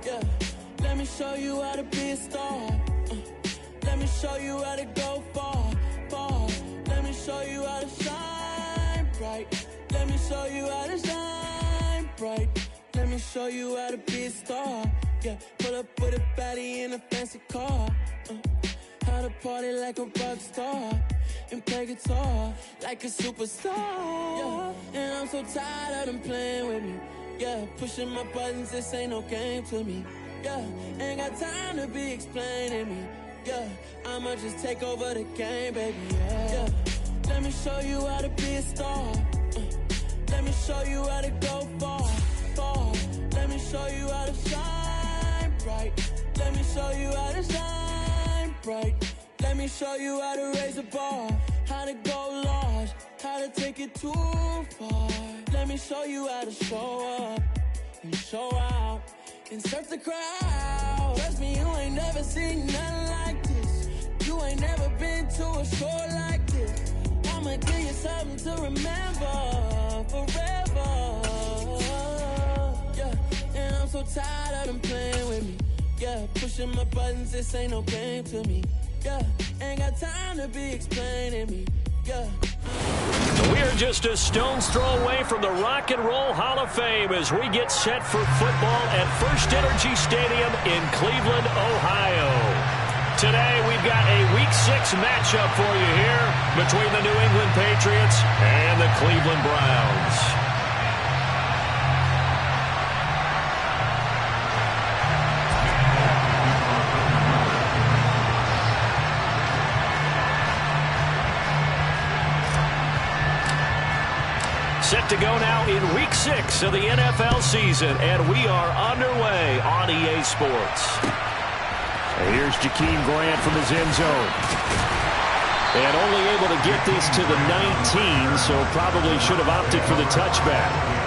Yeah, let me show you how to be a star. Let me show you how to go far, far. Let me show you how to shine bright. Let me show you how to shine bright. Let me show you how to be a star. Yeah, pull up with a baddie in a fancy car. How to party like a rock star and play guitar like a superstar. Yeah, and I'm so tired of them playing with me. Yeah, pushing my buttons, this ain't no game to me. Yeah, ain't got time to be explaining me. Yeah, I'ma just take over the game, baby. Yeah, let me show you how to be a star. Let me show you how to go far, far. Let me show you how to shine bright. Let me show you how to shine bright. Let me show you how to raise the bar, how to go large, how to take it too far. Let me show you how to show up and show out and surf the crowd. Trust me, you ain't never seen nothing like this. You ain't never been to a show like this. I'ma give you something to remember forever. Yeah, and I'm so tired of them playing with me. Yeah, pushing my buttons, this ain't no game to me. Yeah, ain't got time to be explaining me. Yeah. We're just a stone's throw away from the Rock and Roll Hall of Fame as we get set for football at First Energy Stadium in Cleveland, Ohio. Today we've got a Week 6 matchup for you here between the New England Patriots and the Cleveland Browns. Set to go now in Week 6 of the NFL season, and we are underway on EA Sports. And here's Jakeem Grant from his end zone. And only able to get this to the 19, so probably should have opted for the touchback.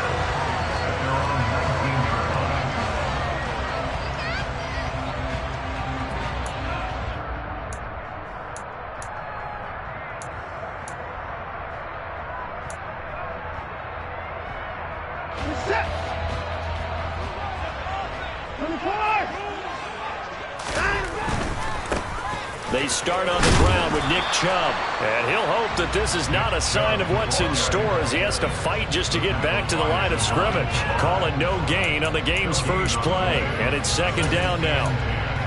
They start on the ground with Nick Chubb. And he'll hope that this is not a sign of what's in store as he has to fight just to get back to the line of scrimmage. Call it no gain on the game's first play. And it's second down now.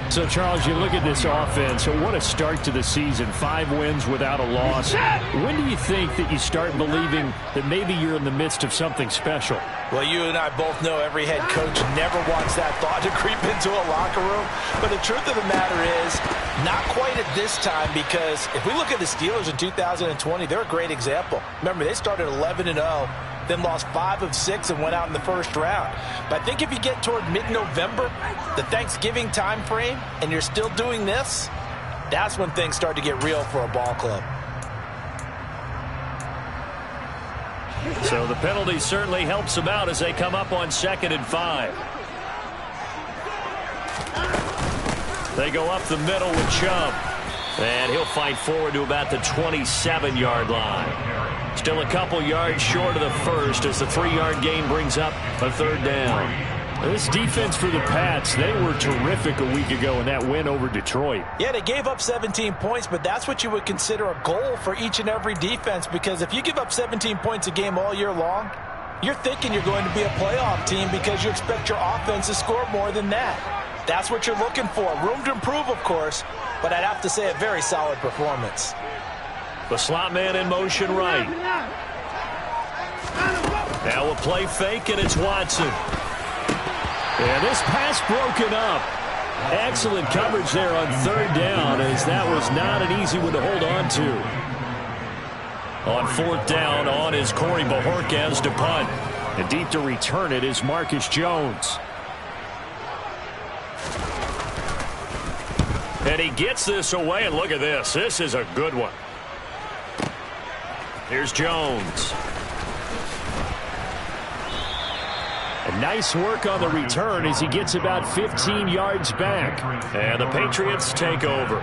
So, Charles, you look at this offense, so what a start to the season. 5 wins without a loss. When do you think that you start believing that maybe you're in the midst of something special? Well, you and I both know every head coach never wants that thought to creep into a locker room. But the truth of the matter is, not quite at this time, because if we look at the Steelers in 2020, they're a great example. Remember, they started 11-0. Then lost 5 of 6 and went out in the first round. But I think if you get toward mid-November, the Thanksgiving time frame, and you're still doing this, that's when things start to get real for a ball club. So the penalty certainly helps them out as they come up on 2nd and 5. They go up the middle with Chubb. And he'll fight forward to about the 27-yard line. Still a couple yards short of the first as the 3-yard gain brings up a third down. This defense for the Pats, they were terrific a week ago in that win over Detroit. Yeah, they gave up 17 points, but that's what you would consider a goal for each and every defense, because if you give up 17 points a game all year long, you're thinking you're going to be a playoff team because you expect your offense to score more than that. That's what you're looking for. Room to improve, of course, but I'd have to say a very solid performance. The slot man in motion right. Now a play fake, and it's Watson. And this pass broken up. Excellent coverage there on third down, as that was not an easy one to hold on to. On 4th down, on is Corey Bajorquez to punt. And deep to return it is Marcus Jones. And he gets this away, and look at this. This is a good one. Here's Jones. And nice work on the return as he gets about 15 yards back. And the Patriots take over.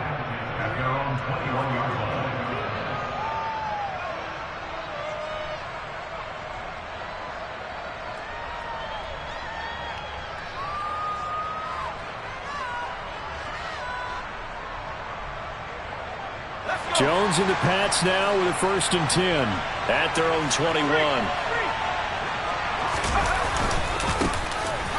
Jones and the Pats now with a 1st and 10. At their own 21.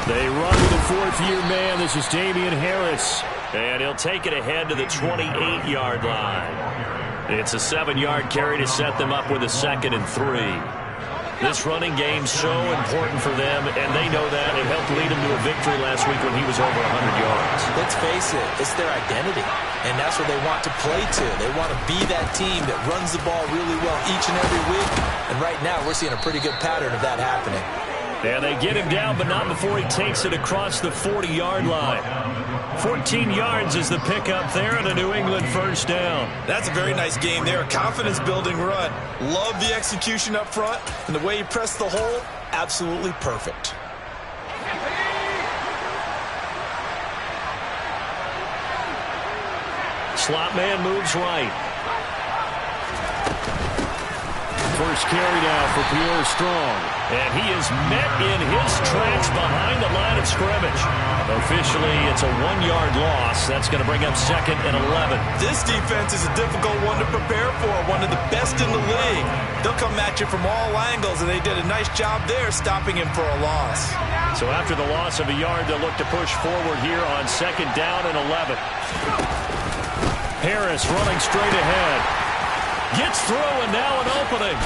They run with a 4th-year man. This is Damian Harris. And he'll take it ahead to the 28-yard line. It's a 7-yard carry to set them up with a 2nd and 3. This running game's so important for them, and they know that. It helped lead them to a victory last week when he was over 100 yards. Let's face it, it's their identity, and that's what they want to play to. They want to be that team that runs the ball really well each and every week, and right now we're seeing a pretty good pattern of that happening. And they get him down, but not before he takes it across the 40-yard line. 14 yards is the pickup there, and a New England 1st down. That's a very nice game there. A confidence-building run. Love the execution up front, and the way he pressed the hole, absolutely perfect. Slot man moves right. First carry now for Pierre Strong. And he is met in his tracks behind the line of scrimmage. Officially, it's a 1-yard loss. That's going to bring up 2nd and 11. This defense is a difficult one to prepare for, one of the best in the league. They'll come at you from all angles, and they did a nice job there stopping him for a loss. So after the loss of a yard, they'll look to push forward here on 2nd down and 11. Harris running straight ahead. Gets through, and now an opening.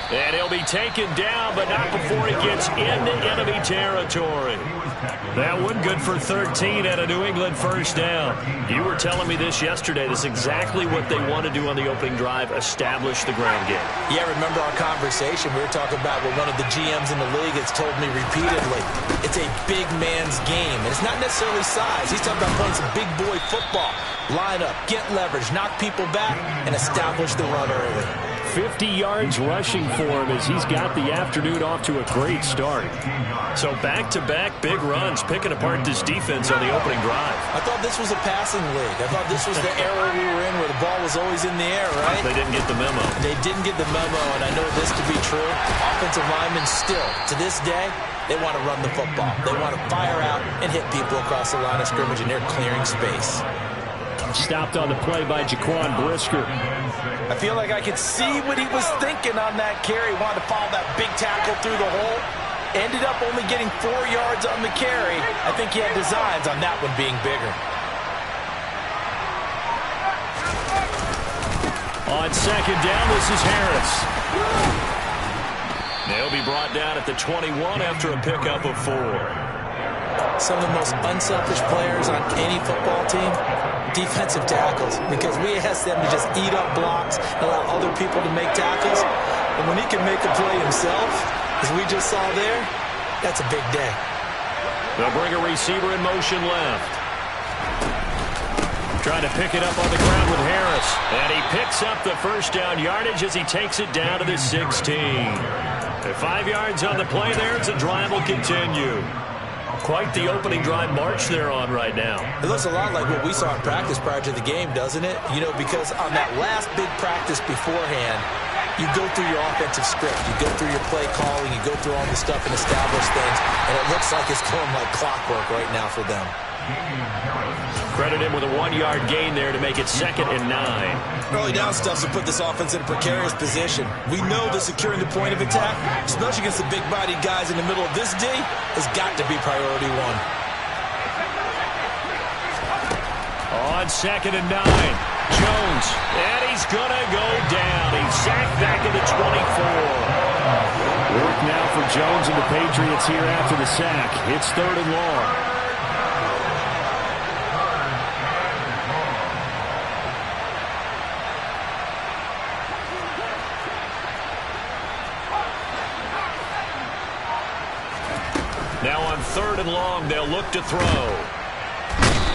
And he'll be taken down, but not before he gets into enemy territory. That one good for 13 at a New England 1st down. You were telling me this yesterday. This is exactly what they want to do on the opening drive, establish the ground game. Yeah, remember our conversation? We were talking about what one of the GMs in the league has told me repeatedly. It's a big man's game, and it's not necessarily size. He's talking about playing some big boy football. Line up, get leverage, knock people back, and establish the run early. 50 yards rushing for him as he's got the afternoon off to a great start. So back-to-back big runs, picking apart this defense on the opening drive. I thought this was a passing league. I thought this was the era we were in where the ball was always in the air, right? They didn't get the memo. They didn't get the memo, and I know this to be true. Offensive linemen still, to this day, they want to run the football. They want to fire out and hit people across the line of scrimmage, and they're clearing space. Stopped on the play by Jaquan Brisker. I feel like I could see what he was thinking on that carry. Wanted to follow that big tackle through the hole. Ended up only getting 4 yards on the carry. I think he had designs on that one being bigger. On 2nd down, this is Harris. They'll be brought down at the 21 after a pickup of 4. Some of the most unselfish players on any football team, defensive tackles, because we ask them to just eat up blocks, allow other people to make tackles. And when he can make a play himself, as we just saw there, that's a big day. They'll bring a receiver in motion left. Trying to pick it up on the ground with Harris. And he picks up the 1st down yardage as he takes it down to the 16. At 5 yards on the play there, it's a drive will continue. Quite the opening drive march they're on right now. It looks a lot like what we saw in practice prior to the game, doesn't it? You know, because on that last big practice beforehand, you go through your offensive script, you go through your play calling, you go through all the stuff and establish things, and it looks like it's going like clockwork right now for them. Credit him with a 1-yard gain there to make it 2nd and 9. Early down stuff to put this offense in a precarious position. We know that securing the point of attack, especially against the big-bodied guys in the middle of this D, has got to be priority 1. On 2nd and 9, Jones, and he's going to go down. He's sacked back at the 24. Work now for Jones and the Patriots here after the sack. It's 3rd and long. Now on 3rd and long, they'll look to throw.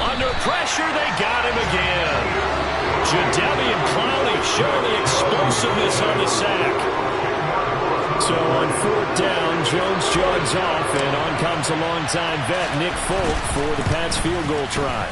Under pressure, they got him again. Jadeveon Clowney showing the explosiveness on the sack. So on 4th down, Jones jogs off, and on comes a longtime vet, Nick Folk, for the Pats field goal try.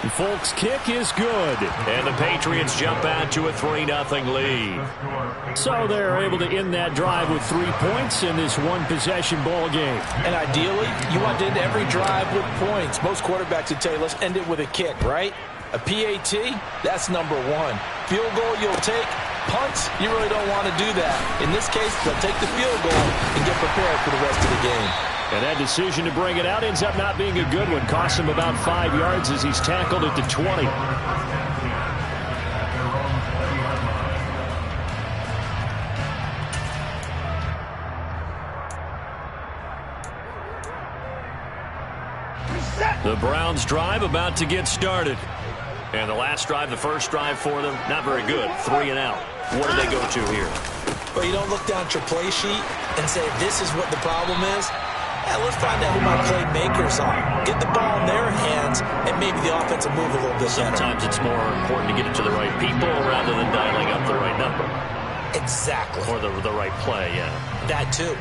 And Folk's kick is good. And the Patriots jump out to a 3-0 lead. So they're able to end that drive with 3 points in this one-possession ball game. And ideally, you want to end every drive with points. Most quarterbacks would tell you, let's end it with a kick, right? A PAT, that's number one. Field goal you'll take. Punts, you really don't want to do that. In this case, they'll take the field goal and get prepared for the rest of the game. And that decision to bring it out ends up not being a good one. Costs him about 5 yards as he's tackled at the 20. The Browns drive about to get started. And the last drive, the first drive for them, not very good. 3 and out. What do they go to here? Well, you don't look down at your play sheet and say, this is what the problem is. Yeah, let's find out who my playmakers are. Get the ball in their hands, and maybe the offense will move a little bit better. Sometimes it's more important to get it to the right people rather than dialing up the right number. Exactly. Or the right play, yeah. That too.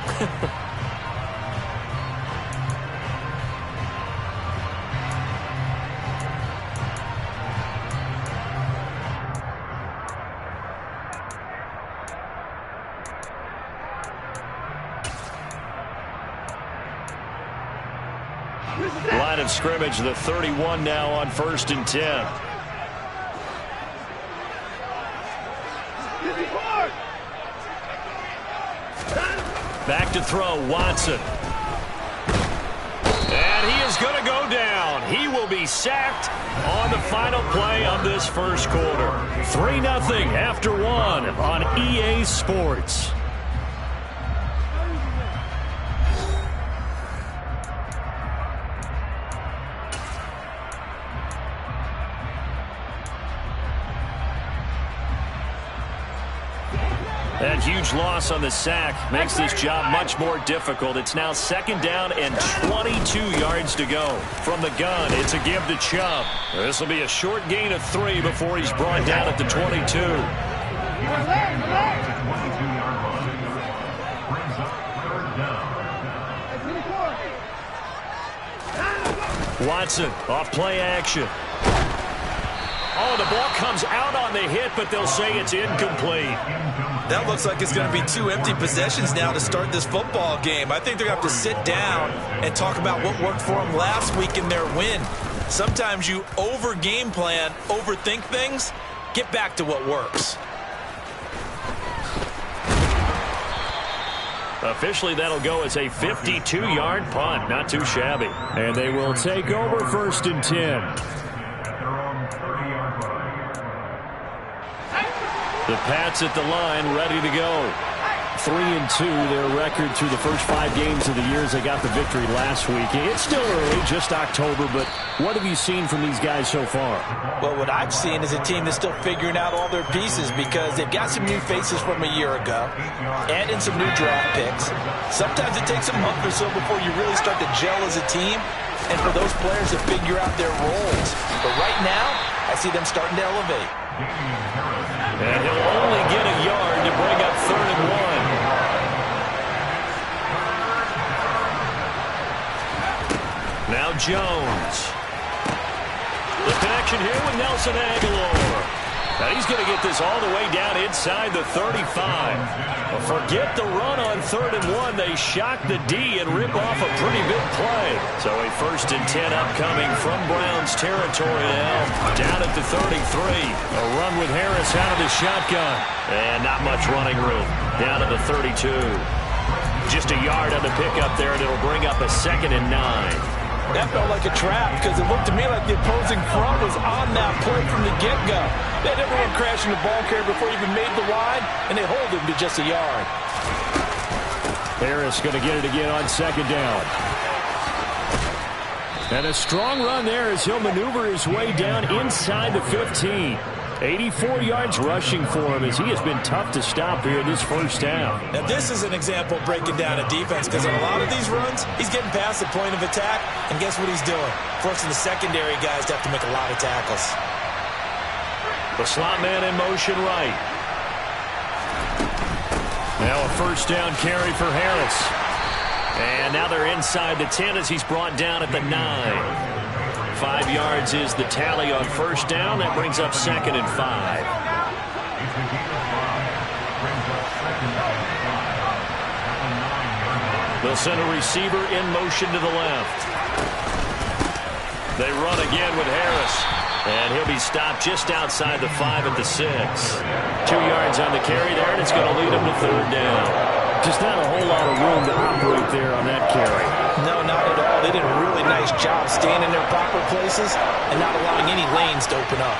Line of scrimmage, the 31 now on 1st and 10. Back to throw, Watson. And he is going to go down. He will be sacked on the final play of this first quarter. 3-0 after 1 on EA Sports. That huge loss on the sack makes this job much more difficult. It's now 2nd down and 22 yards to go. From the gun, it's a give to Chubb. This will be a short gain of 3 before he's brought down at the 22. Watson off play action. Oh, the ball comes out on the hit, but they'll say it's incomplete. That looks like it's going to be 2 empty possessions now to start this football game. I think they're going to have to sit down and talk about what worked for them last week in their win. Sometimes you over-game plan, overthink things. Get back to what works. Officially, that'll go as a 52-yard punt. Not too shabby. And they will take over 1st and 10. The Pats at the line, ready to go. 3-2, their record through the first 5 games of the year as they got the victory last week. It's still early, just October, but what have you seen from these guys so far? Well, what I've seen is a team that's still figuring out all their pieces because they've got some new faces from a year ago, add in some new draft picks. Sometimes it takes a month or so before you really start to gel as a team and for those players to figure out their roles. But right now, I see them starting to elevate. And he'll only get a yard to bring up 3rd and 1. Now Jones. The connection here with Nelson Aguilar. Now he's going to get this all the way down inside the 35. But forget the run on 3rd and 1. They shock the D and rip off a pretty big play. So a 1st and 10 upcoming from Browns territory now. Down at the 33. A run with Harris out of the shotgun. And not much running room. Down to the 32. Just a yard on the pickup there, and it'll bring up a 2nd and 9. That felt like a trap because it looked to me like the opposing front was on that play from the get-go. They had everyone crashing the ball carrier before he even made the wide, and they hold him to just a yard. Harris going to get it again on 2nd down. And a strong run there as he'll maneuver his way down inside the 15. 84 yards rushing for him as he has been tough to stop here in this first down. Now this is an example of breaking down a defense because in a lot of these runs, he's getting past the point of attack, and guess what he's doing? Forcing the secondary guys to have to make a lot of tackles. The slot man in motion right. Now a 1st down carry for Harris. And now they're inside the 10 as he's brought down at the 9. 5 yards is the tally on 1st down. That brings up 2nd and 5. They'll send a receiver in motion to the left. They run again with Harris. And he'll be stopped just outside the 5 at the 6. 2 yards on the carry there, and it's going to lead him to 3rd down. Just not a whole lot of room to operate there on that carry. No, not at all. They did a really nice job staying in their proper places and not allowing any lanes to open up.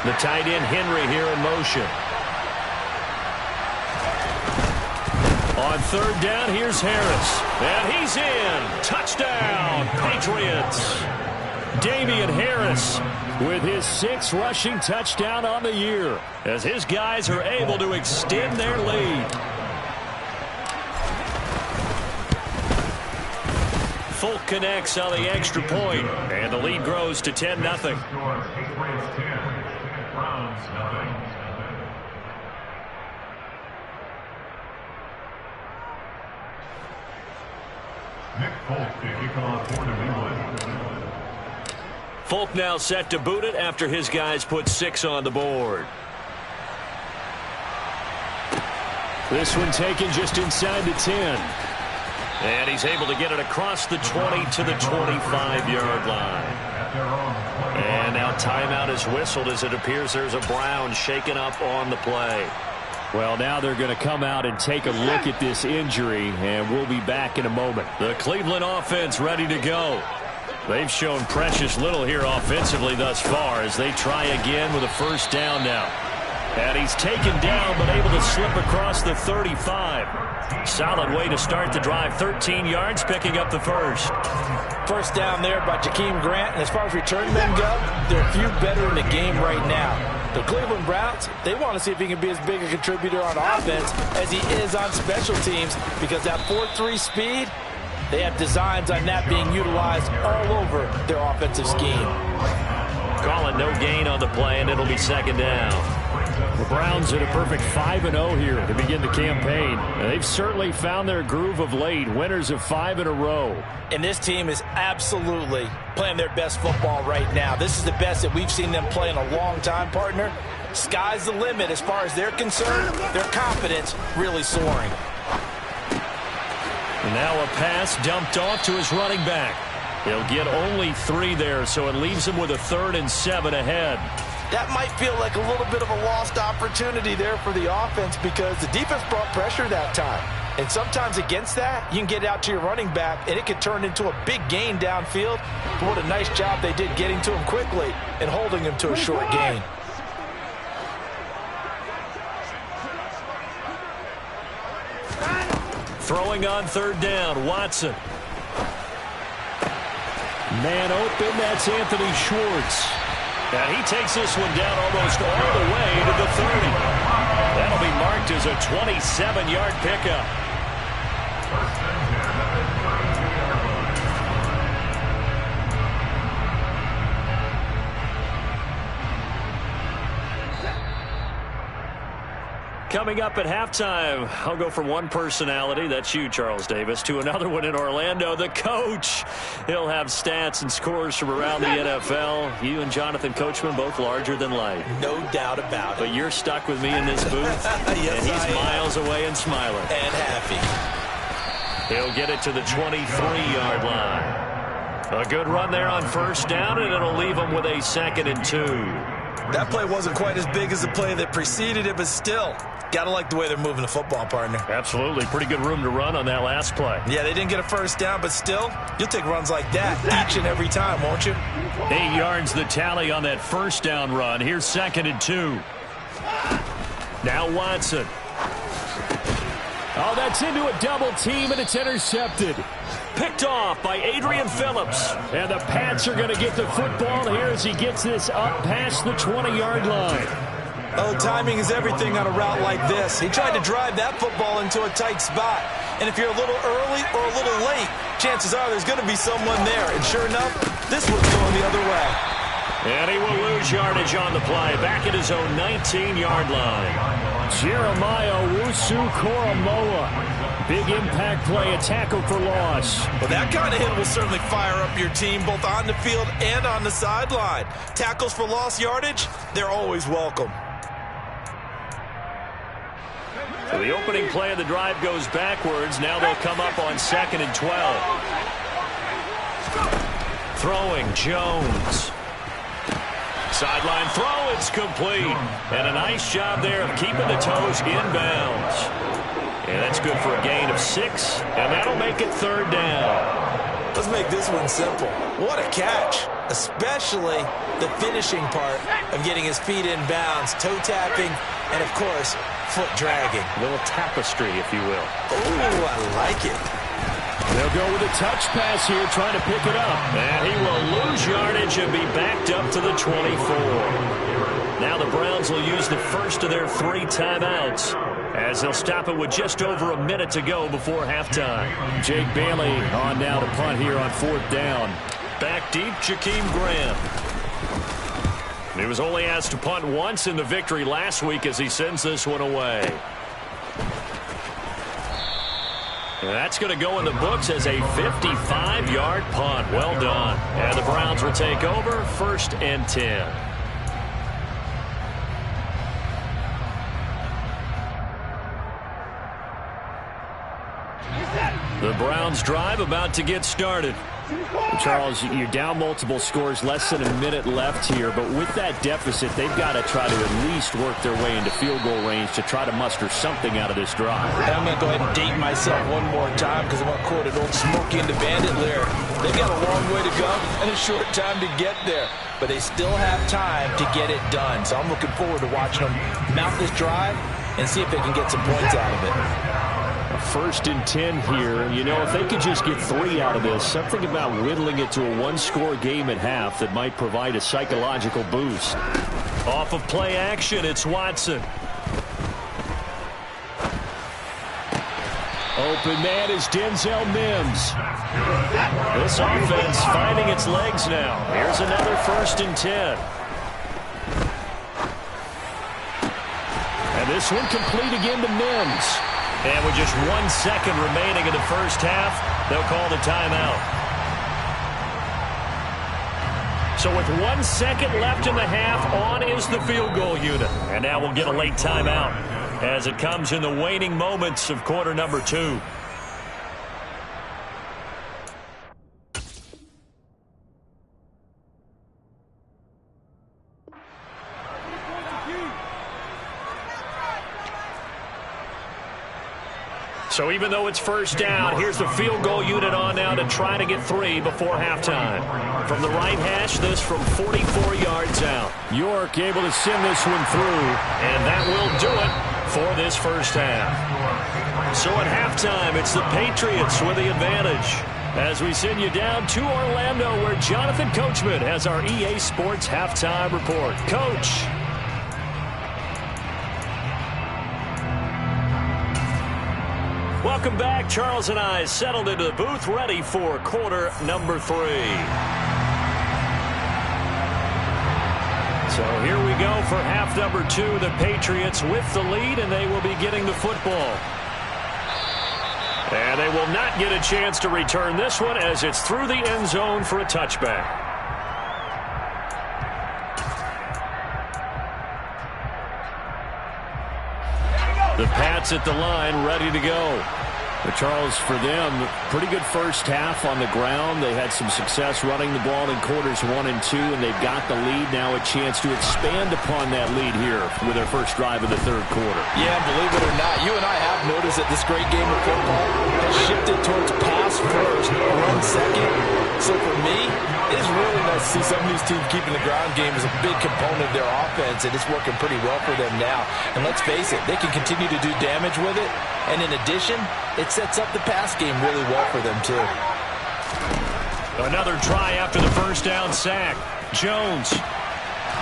The tight end Henry here in motion. On 3rd down, here's Harris. And he's in. Touchdown, Patriots. Damian Harris with his 6th rushing touchdown on the year as his guys are able to extend their lead. Folk connects on the extra point, and the lead grows to 10-0. Folk now set to boot it after his guys put 6 on the board. This one taken just inside the 10. And he's able to get it across the 20 to the 25-yard line. And now timeout is whistled as it appears there's a Brown shaken up on the play. Well, now they're going to come out and take a look at this injury, and we'll be back in a moment. The Cleveland offense ready to go. They've shown precious little here offensively thus far as they try again with a 1st down now. And he's taken down but able to slip across the 35. Solid way to start the drive. 13 yards, picking up the 1st. 1st down there by Jakeem Grant. And as far as return men go, there are a few better in the game right now. The Cleveland Browns, they want to see if he can be as big a contributor on offense as he is on special teams because that 4-3 speed, they have designs on that being utilized all over their offensive scheme. Calling no gain on the play, and it'll be 2nd down. The Browns at a perfect 5-0 here to begin the campaign. And they've certainly found their groove of late, winners of 5 in a row. And this team is absolutely playing their best football right now. This is the best that we've seen them play in a long time, partner. Sky's the limit as far as they're concerned. Their confidence really soaring. Now a pass dumped off to his running back. He'll get only 3 there, so it leaves him with a 3rd and 7 ahead. That might feel like a little bit of a lost opportunity there for the offense because the defense brought pressure that time. And sometimes against that, you can get out to your running back, and it can turn into a big gain downfield. But what a nice job they did getting to him quickly and holding him to a short gain. Throwing on 3rd down, Watson. Man open, that's Anthony Schwartz. And he takes this one down almost all the way to the 30. That'll be marked as a 27-yard pickup. Coming up at halftime, I'll go from one personality, that's you, Charles Davis, to another one in Orlando, the coach. He'll have stats and scores from around the NFL. You and Jonathan Coachman, both larger than life. No doubt about it. But you're stuck with me in this booth, yes, and he's miles away and smiling. And happy. He'll get it to the 23-yard line. A good run there on 1st down, and it'll leave him with a 2nd and 2. That play wasn't quite as big as the play that preceded it, but still, gotta like the way they're moving the football, partner. Absolutely. Pretty good room to run on that last play. Yeah, they didn't get a 1st down, but still, you'll take runs like that each and every time, won't you? 8 yards the tally on that 1st down run. Here's 2nd and 2. Now Watson. Oh, that's into a double team, and it's intercepted. Picked off by Adrian Phillips. And the Pats are going to get the football here as he gets this up past the 20-yard line. Oh, timing is everything on a route like this. He tried to drive that football into a tight spot. And if you're a little early or a little late, chances are there's going to be someone there. And sure enough, this one's going the other way. And he will lose yardage on the play. Back at his own 19-yard line. Jeremiah Owusu-Koramoah. Big impact play, a tackle for loss. Well, that kind of hit will certainly fire up your team both on the field and on the sideline. Tackles for lost yardage, they're always welcome. So the opening play of the drive goes backwards. Now they'll come up on 2nd and 12. Throwing, Jones. Sideline throw, it's complete. And a nice job there of keeping the toes inbounds. And that's good for a gain of 6, and that'll make it 3rd down. Let's make this one simple. What a catch, especially the finishing part of getting his feet in bounds, toe tapping, and, of course, foot dragging. A little tapestry, if you will. Oh, I like it. They'll go with a touch pass here, trying to pick it up. And he will lose yardage and be backed up to the 24. Now the Browns will use the first of their 3 timeouts, as they'll stop it with just over a minute to go before halftime. Jake Bailey on now to punt here on 4th down. Back deep, Jakeem Graham. He was only asked to punt once in the victory last week as he sends this one away. And that's going to go in the books as a 55-yard punt. Well done. And the Browns will take over, 1st and 10. The Browns drive about to get started. Charles, you're down multiple scores, less than a minute left here, but with that deficit, they've got to try to at least work their way into field goal range to try to muster something out of this drive. And I'm going to go ahead and date myself one more time because I'm going to quote an old Smokey and the Bandit lyric. They've got a long way to go and a short time to get there, but they still have time to get it done. So I'm looking forward to watching them mount this drive and see if they can get some points out of it. 1st and 10 here. You know, if they could just get 3 out of this, something about whittling it to a 1-score game at half that might provide a psychological boost. Off of play action, it's Watson. Open man is Denzel Mims. This offense finding its legs now. Here's another 1st and 10. And this one complete again to Mims. And with just 1 second remaining in the first half, they'll call the timeout. So with 1 second left in the half, on is the field goal unit. And now we'll get a late timeout as it comes in the waning moments of quarter number 2. So even though it's 1st down, here's the field goal unit on now to try to get 3 before halftime. From the right hash, this from 44 yards out. York able to send this one through. And that will do it for this first half. So at halftime, it's the Patriots with the advantage. As we send you down to Orlando, where Jonathan Coachman has our EA Sports halftime report. Coach. Welcome back. Charles and I settled into the booth, ready for quarter number 3. So here we go for half number 2. The Patriots with the lead, and they will be getting the football. And they will not get a chance to return this one as it's through the end zone for a touchback. The Pats at the line, ready to go. But Charles, for them, pretty good first half on the ground. They had some success running the ball in quarters 1 and 2, and they've got the lead. Now a chance to expand upon that lead here with their first drive of the 3rd quarter. Yeah, believe it or not, you and I have noticed that this great game of football has shifted towards pass first, run second. So for me, it's really nice to see some of these teams keeping the ground game as a big component of their offense, and it's working pretty well for them now. And let's face it, they can continue to do damage with it. And in addition, it sets up the pass game really well for them, too. Another try after the first down sack. Jones.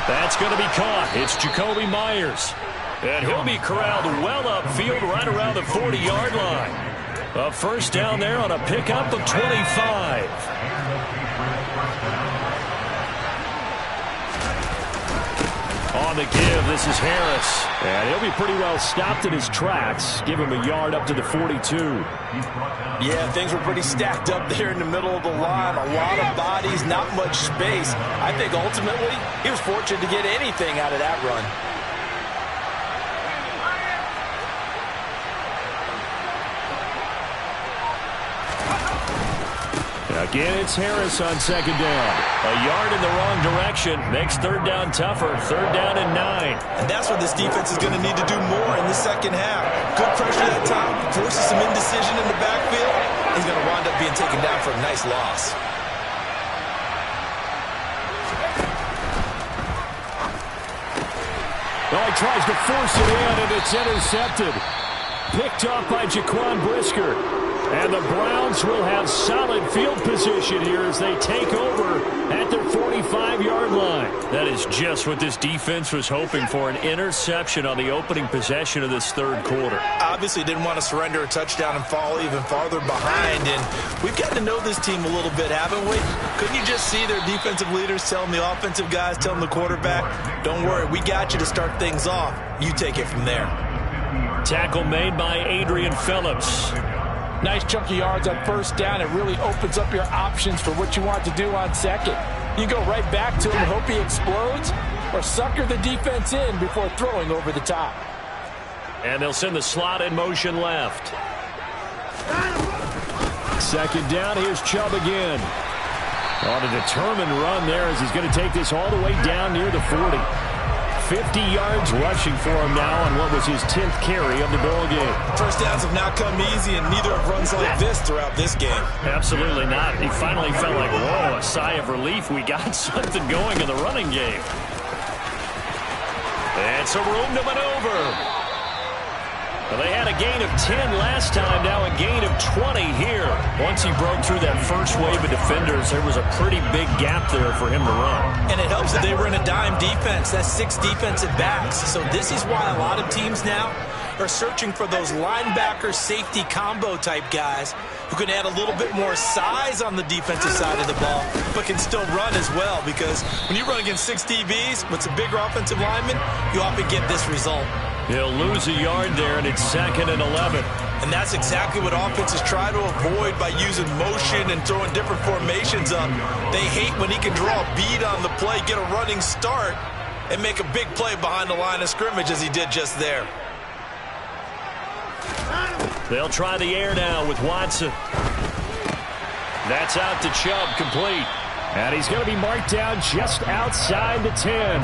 That's going to be caught. It's Jacoby Myers. And he'll be corralled well upfield right around the 40-yard line. A first down there on a pickup of 25. On the give, this is Harris. And he'll be pretty well stopped in his tracks. Give him a yard up to the 42. Yeah, things were pretty stacked up there in the middle of the line. A lot of bodies, not much space. I think ultimately he was fortunate to get anything out of that run. Again, it's Harris on second down. A yard in the wrong direction makes third down tougher. Third down and 9. And that's what this defense is going to need to do more in the second half. Good pressure that time, forces some indecision in the backfield. He's going to wind up being taken down for a nice loss. Well, he tries to force it in, and it's intercepted. Picked off by Jaquan Brisker. And the Browns will have solid field position here as they take over at their 45-yard line. That is just what this defense was hoping for, an interception on the opening possession of this third quarter. Obviously didn't want to surrender a touchdown and fall even farther behind. And we've gotten to know this team a little bit, haven't we? Couldn't you just see their defensive leaders telling the offensive guys, telling the quarterback, don't worry, we got you to start things off. You take it from there. Tackle made by Adrian Phillips. Nice chunk of yards on first down. It really opens up your options for what you want to do on second. You go right back to him and hope he explodes, or sucker the defense in before throwing over the top. And they'll send the slot in motion left. Second down, here's Chubb again. On a determined run there as he's going to take this all the way down near the 40. 50 yards rushing for him now on what was his 10th carry of the ball game. First downs have not come easy, and neither have runs like this throughout this game. Absolutely not. He finally felt like, whoa, a sigh of relief. We got something going in the running game. And some room to maneuver. Well, they had a gain of 10 last time, now a gain of 20 here. Once he broke through that first wave of defenders, there was a pretty big gap there for him to run. And it helps that they were in a dime defense. That's 6 defensive backs. So this is why a lot of teams now are searching for those linebacker safety combo type guys who can add a little bit more size on the defensive side of the ball, but can still run as well, because when you run against 6 DBs with some bigger offensive linemen, you often get this result. He'll lose a yard there, and it's 2nd and 11. And that's exactly what offenses try to avoid by using motion and throwing different formations up. They hate when he can draw a bead on the play, get a running start, and make a big play behind the line of scrimmage as he did just there. They'll try the air now with Watson. That's out to Chubb, complete. And he's going to be marked down just outside the 10.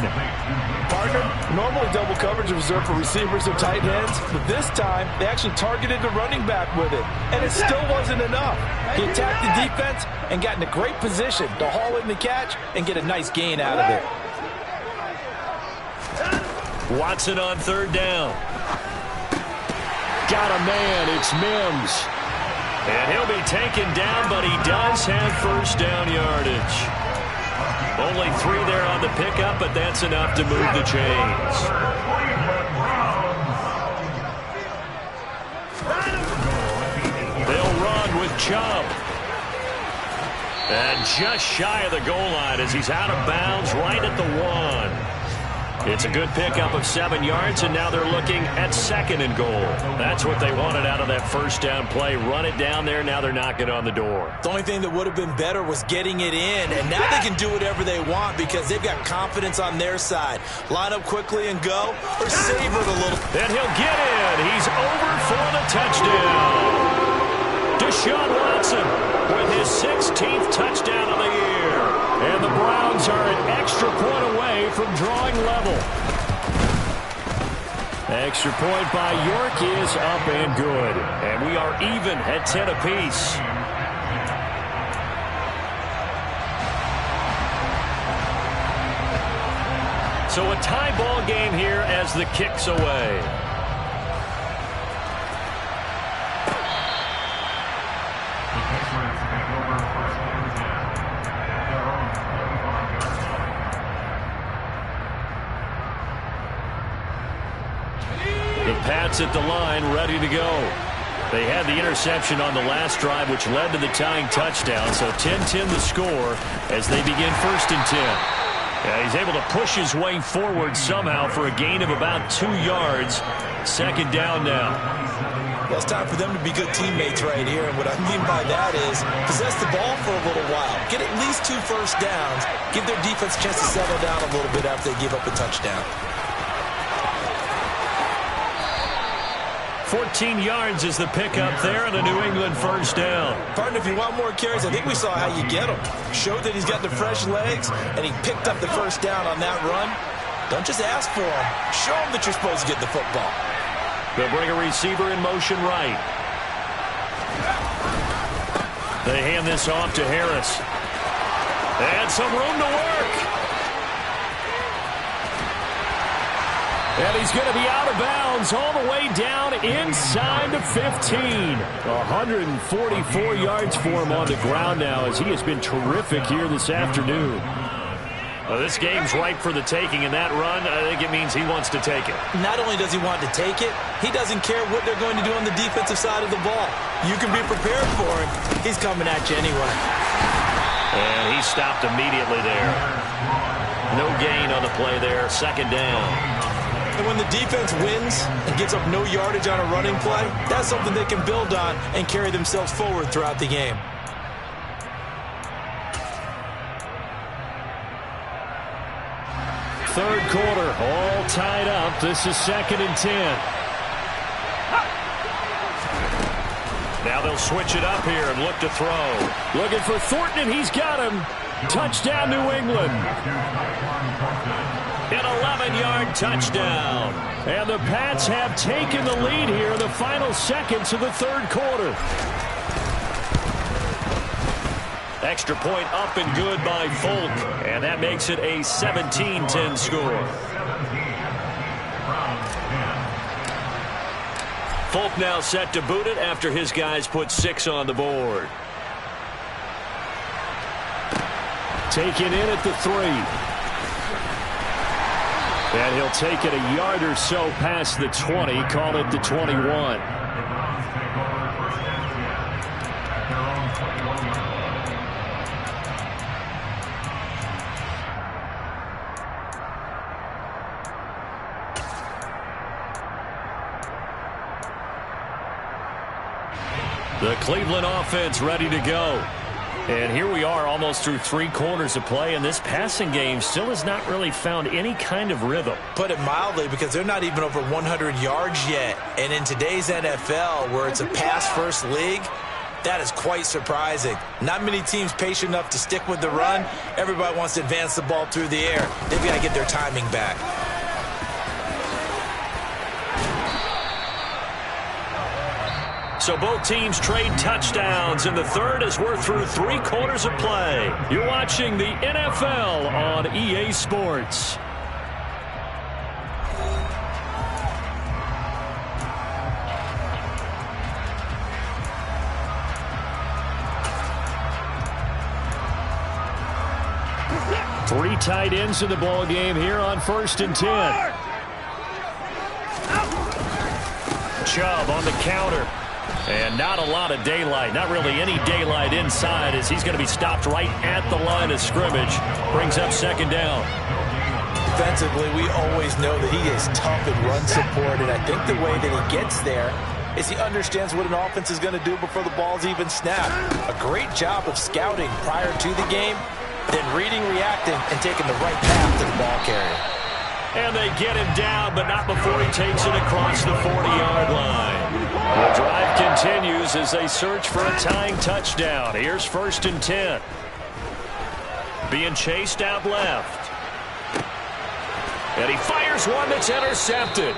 Partner, normally double coverage is reserved for receivers and tight ends, but this time they actually targeted the running back with it, and it still wasn't enough. He attacked the defense and got in a great position to haul in the catch and get a nice gain out of it. Watson on third down. Got a man, it's Mims. And he'll be taken down, but he does have first down yardage. Only 3 there on the pickup, but that's enough to move the chains. They'll run with Chubb. And just shy of the goal line as he's out of bounds right at the 1. It's a good pickup of 7 yards, and now they're looking at 2nd and goal. That's what they wanted out of that first down play. Run it down there. Now they're knocking on the door. The only thing that would have been better was getting it in, and now they can do whatever they want because they've got confidence on their side. Line up quickly and go, or savor it a little. And he'll get in. He's over for the touchdown. Deshaun Watson with his 16th touchdown of the year. And the Browns are an extra point away from drawing level. Extra point by York is up and good. And we are even at 10 apiece. So a tie ball game here as the kick's away. The Pats at the line, ready to go. They had the interception on the last drive, which led to the tying touchdown. So 10-10 the score as they begin 1st and 10. Yeah, he's able to push his way forward somehow for a gain of about 2 yards. 2nd down now. Well, it's time for them to be good teammates right here. And what I mean by that is possess the ball for a little while. Get at least 2 first downs. Give their defense a chance to settle down a little bit after they give up a touchdown. 14 yards is the pickup there and a New England first down. Partner, if you want more carries, I think we saw how you get them. Showed that he's got the fresh legs, and he picked up the first down on that run. Don't just ask for him. Show him that you're supposed to get the football. They'll bring a receiver in motion right. They hand this off to Harris. And some room to work. And he's going to be out of bounds all the way down inside the 15. 144 yards for him on the ground now as he has been terrific here this afternoon. This game's ripe for the taking, and that run, I think it means he wants to take it. Not only does he want to take it, he doesn't care what they're going to do on the defensive side of the ball. You can be prepared for him. He's coming at you anyway. And he stopped immediately there. No gain on the play there, second down. And when the defense wins and gives up no yardage on a running play, that's something they can build on and carry themselves forward throughout the game. Third quarter, all tied up. This is 2nd and 10. Now they'll switch it up here and look to throw. Looking for Thornton, and he's got him. Touchdown, New England. An 11-yard touchdown. And the Pats have taken the lead here in the final seconds of the third quarter. Extra point up and good by Folk. And that makes it a 17-10 score. Folk now set to boot it after his guys put 6 on the board. Taken in at the 3. And he'll take it a yard or so past the 20, call it the 21. The Cleveland offense ready to go. And here we are almost through 3 quarters of play, and this passing game still has not really found any kind of rhythm. Put it mildly, because they're not even over 100 yards yet. And in today's NFL, where it's a pass-first league, that is quite surprising. Not many teams patient enough to stick with the run. Everybody wants to advance the ball through the air. They've got to get their timing back. So both teams trade touchdowns in the third as we're through 3 quarters of play. You're watching the NFL on EA Sports. Three tight ends in the ball game here on 1st and 10. Chubb on the counter. And not a lot of daylight, not really any daylight inside as he's going to be stopped right at the line of scrimmage. Brings up 2nd down. Defensively, we always know that he is tough in run support, and I think the way that he gets there is he understands what an offense is going to do before the ball's even snapped. A great job of scouting prior to the game, then reading, reacting, and taking the right path to the ball carrier. And they get him down, but not before he takes it across the 40-yard line. The drive continues as they search for a tying touchdown. Here's 1st and 10. Being chased out left. And he fires one that's intercepted.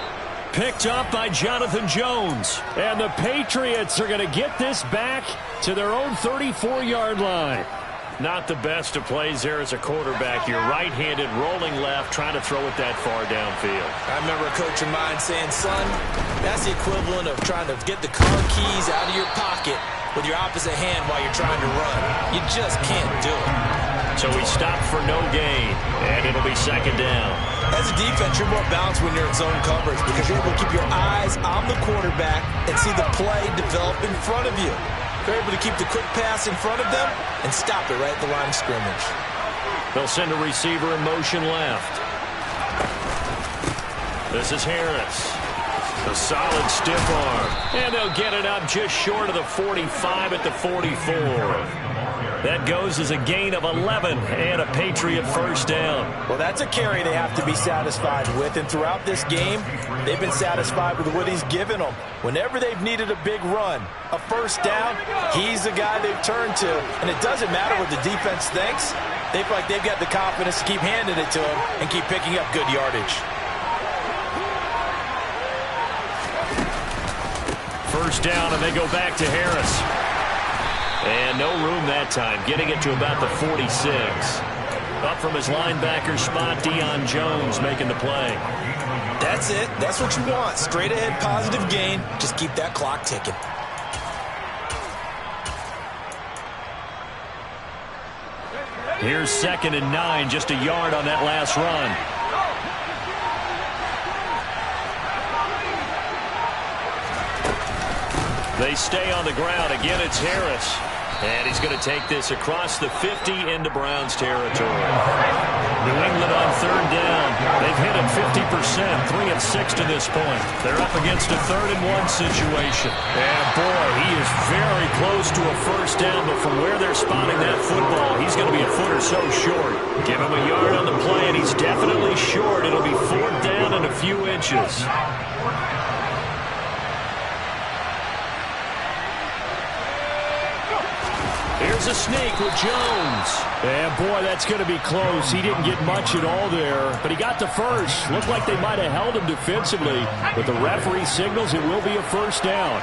Picked up by Jonathan Jones. And the Patriots are going to get this back to their own 34-yard line. Not the best of plays there as a quarterback. You're right-handed, rolling left, trying to throw it that far downfield. I remember a coach of mine saying, son, that's the equivalent of trying to get the car keys out of your pocket with your opposite hand while you're trying to run. You just can't do it. So he stopped for no gain, and it'll be 2nd down. As a defense, you're more balanced when you're in zone coverage because you're able to keep your eyes on the quarterback and see the play develop in front of you. They're able to keep the quick pass in front of them and stop it right at the line of scrimmage. They'll send a receiver in motion left. This is Harris. A solid stiff arm. And they'll get it up just short of the 45 at the 44. That goes as a gain of 11 and a Patriot first down. Well, that's a carry they have to be satisfied with, and throughout this game, they've been satisfied with what he's given them. Whenever they've needed a big run, a first down, he's the guy they've turned to, and it doesn't matter what the defense thinks. They feel like they've got the confidence to keep handing it to him and keep picking up good yardage. First down, and they go back to Harris. And no room that time, getting it to about the 46. Up from his linebacker spot, Deion Jones making the play. That's it. That's what you want. Straight ahead positive gain. Just keep that clock ticking. Here's 2nd and 9, just a yard on that last run. They stay on the ground. Again, it's Harris. And he's going to take this across the 50 into Browns territory. New England on 3rd down. They've hit it 50%, 3 of 6 to this point. They're up against a 3rd and 1 situation. And boy, he is very close to a first down, but from where they're spotting that football, he's going to be a foot or so short. Give him a yard on the play, and he's definitely short. It'll be 4th down and a few inches. Here's a sneak with Jones. And boy, that's going to be close. He didn't get much at all there, but he got the first. Looked like they might have held him defensively, but the referee signals it will be a first down.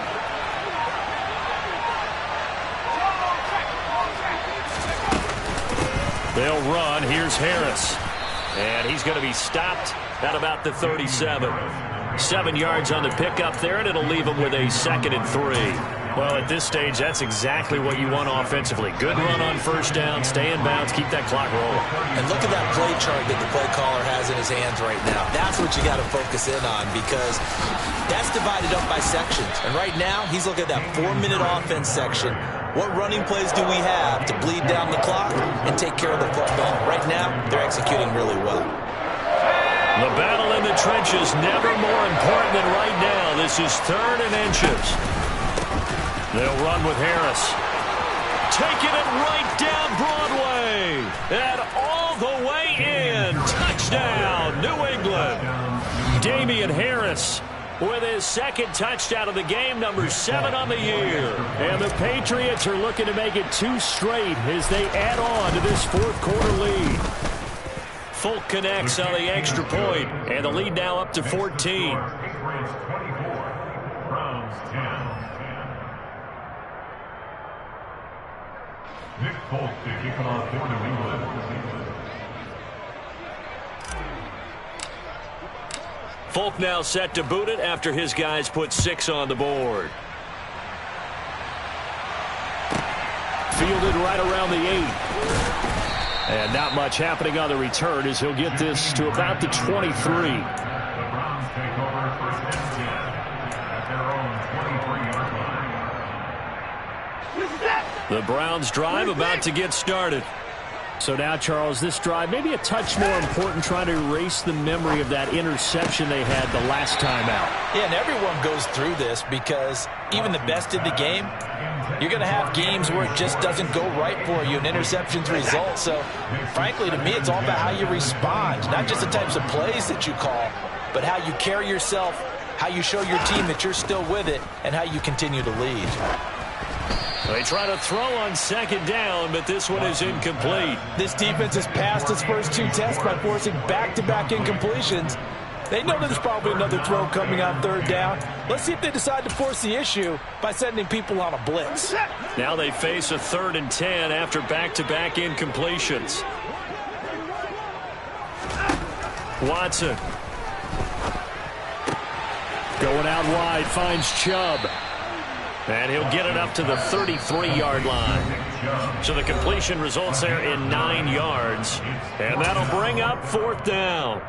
They'll run. Here's Harris. And he's going to be stopped at about the 37. 7 yards on the pickup there, and it'll leave him with a 2nd and 3. Well, at this stage, that's exactly what you want offensively. Good run on first down, stay in bounds, keep that clock rolling. And look at that play chart that the play caller has in his hands right now. That's what you got to focus in on, because that's divided up by sections. And right now, he's looking at that 4-minute offense section. What running plays do we have to bleed down the clock and take care of the football? Right now, they're executing really well. The battle in the trenches, never more important than right now. This is 3rd and inches. They'll run with Harris. Taking it right down Broadway. And all the way in. Touchdown, New England. Damian Harris with his 2nd touchdown of the game, number 7 on the year. And the Patriots are looking to make it 2 straight as they add on to this 4th quarter lead. Folk connects on the extra point, and the lead now up to 14. Nick Folk to kick it off for New England. Folk now set to boot it after his guys put 6 on the board. Fielded right around the 8. And not much happening on the return as he'll get this to about the 23. The Browns take over 1st and 10 at their own 23-yard line. The Browns drive about to get started. So now, Charles, this drive maybe a touch more important, trying to erase the memory of that interception they had the last time out. Yeah, and everyone goes through this, because even the best in the game, you're going to have games where it just doesn't go right for you, and interceptions result. So, frankly, to me, it's all about how you respond, not just the types of plays that you call, but how you carry yourself, how you show your team that you're still with it, and how you continue to lead. They try to throw on 2nd down, but this one is incomplete. This defense has passed its first 2 tests by forcing back-to-back incompletions. They know there's probably another throw coming on 3rd down. Let's see if they decide to force the issue by sending people on a blitz. Now they face a 3rd and 10 after back-to-back incompletions. Watson. Going out wide, finds Chubb. And he'll get it up to the 33-yard line. So the completion results there in 9 yards. And that'll bring up 4th down.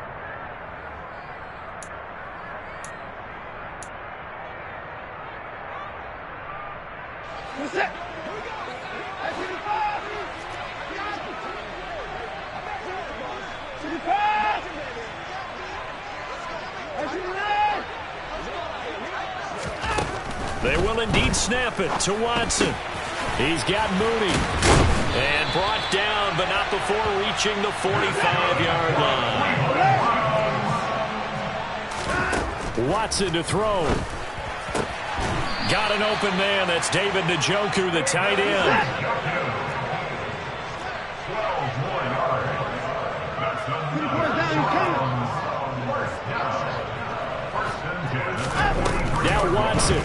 They will indeed snap it to Watson. He's got Mooney. brought down, but not before reaching the 45-yard line. Watson to throw. Got an open man. That's David Njoku, the tight end. Now Watson.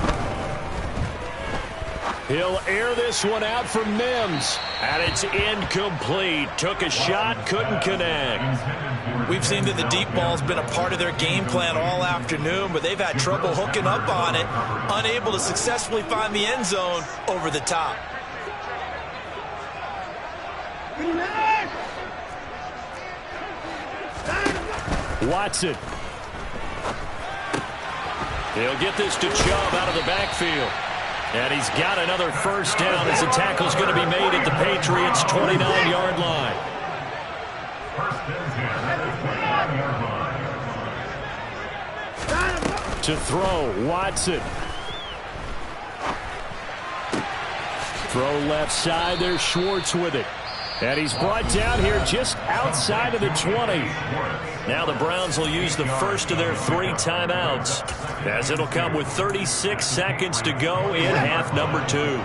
He'll air this one out for Mims. And it's incomplete. Took a shot, couldn't connect. We've seen that the deep ball's been a part of their game plan all afternoon, but they've had trouble hooking up on it, unable to successfully find the end zone over the top. Watson. He'll get this to Chubb out of the backfield. And he's got another first down as the tackle's going to be made at the Patriots' 29-yard line. To throw, Watson. Throw left side, there's Schwartz with it. And he's brought down here just outside of the 20. Now the Browns will use the first of their 3 timeouts, as it'll come with 36 seconds to go in half number 2.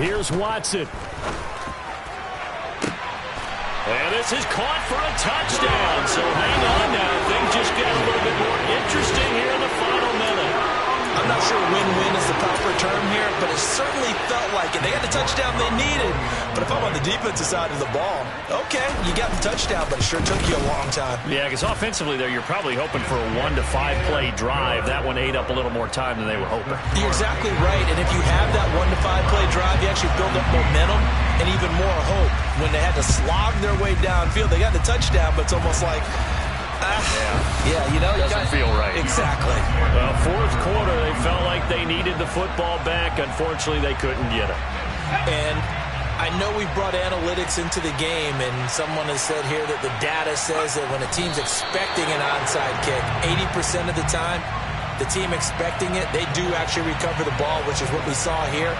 Here's Watson. And this is caught for a touchdown. So hang on now. Things just get a little bit more interesting here in the final minute. I'm not sure win-win is the proper term here, but it certainly felt like it. They got the touchdown they needed. But if I'm on the defensive side of the ball, okay, you got the touchdown, but it sure took you a long time. Yeah, because offensively there, you're probably hoping for a 1 to 5 play drive. That one ate up a little more time than they were hoping. You're exactly right. And if you have that 1 to 5 play drive, you actually build up momentum and even more hope. When they had to slog their way downfield, they got the touchdown, but it's almost like, yeah, you know, doesn't feel right. Exactly. Well, fourth quarter, they felt like they needed the football back. Unfortunately, they couldn't get it. And I know we brought analytics into the game, and someone has said here that the data says that when a team's expecting an onside kick, 80% of the time, the team expecting it, they do actually recover the ball, which is what we saw here.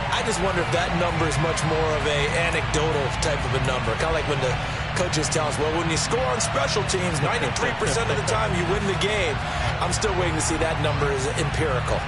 I just wonder if that number is much more of a anecdotal type of a number. Kind of like when the coaches tell us, well, when you score on special teams, 93% of the time you win the game. I'm still waiting to see that number is empirical.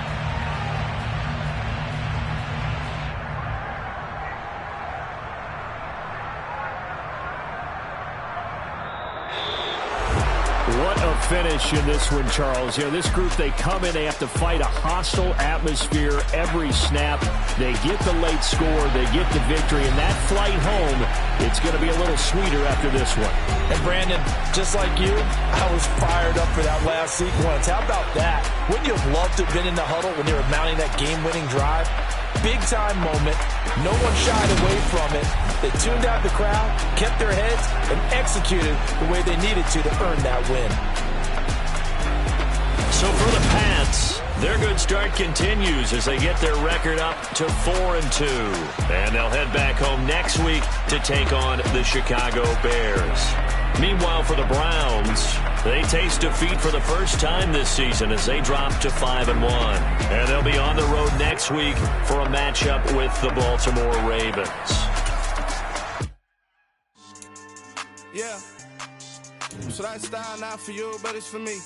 What a finish in this one, Charles. You know, this group, they come in, they have to fight a hostile atmosphere every snap. They get the late score, they get the victory, and that flight home, it's going to be a little sweeter after this one. And Brandon, just like you, I was fired up for that last sequence. How about that? Wouldn't you have loved to have been in the huddle when they were mounting that game-winning drive? Big-time moment. No one shied away from it. They tuned out the crowd, kept their heads, and executed the way they needed to earn that win. So for the Pats, their good start continues as they get their record up to 4-2. And they'll head back home next week to take on the Chicago Bears. Meanwhile, for the Browns, they taste defeat for the first time this season as they drop to 5-1. And they'll be on the road next week for a matchup with the Baltimore Ravens. Yeah. So that style not for you, but it's for me.